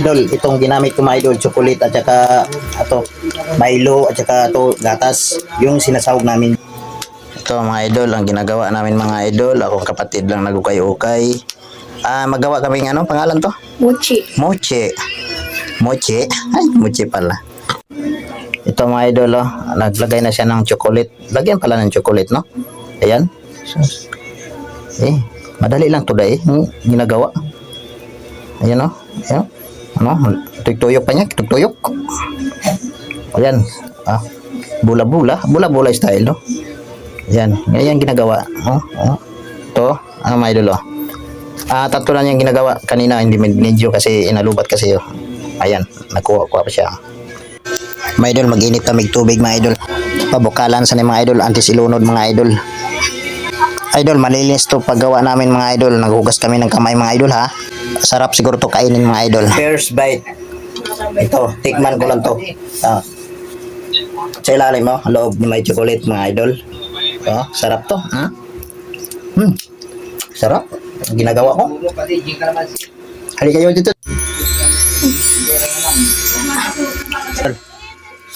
Idol, itong ginamit ko mga idol, chocolate at saka ato Milo at saka to gatas, yung sinasahog namin. Ito mga idol, ang ginagawa namin mga idol, akong kapatid lang nagukay-ukay. Magawa kaming ano, pangalan to? Mochi. Mochi. Mochi? Ay, mochi pala. Ito mga idol, oh, naglagay na siya ng chocolate. Lagyan pala ng chocolate, no? Ayan. Madali lang to dahil, ginagawa. Ayan, oh. Ayan. Ano, tuyok pa niya, tuyok. Ayan, bula-bula style, no? Ayan, ganyan ginagawa. To, mga idol, oh. Tatlo lang yung ginagawa kanina, hindi medyo kasi inalubat kasi, oh. Ayan, nakuha ko pa siya. Mga idol, mag-init kamig tubig, mga idol. Pabukalan sa ni mga idol, anti-silunod, mga idol. Idol, malilinis to paggawa namin, mga idol. Naghugas kami ng kamay, mga idol, ha. Sarap siguro to kainin, mga idol. First bite. Ito, tikman ko lang to. Sa ilalim mo, loob ni may chocolate, mga idol. Sarap to. Sarap. Ginagawa ko. Halika kayo dito.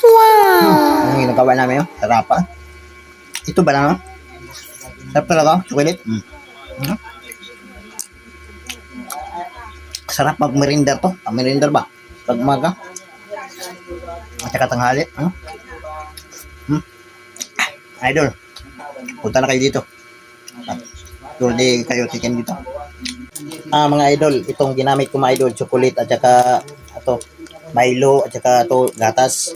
Wow! Ang ginagawa namin yun. Sarap pa. Ito ba lang? Sarap talaga. Chocolate. Sarap mag-merienda to. Merienda ba? Pag umaga. At saka tanghali. Idol. Punta na kayo dito. Tulad kayo tikin dito. Mga idol, itong ginamit ko mga idol, chocolate at saka ato Milo at saka to gatas.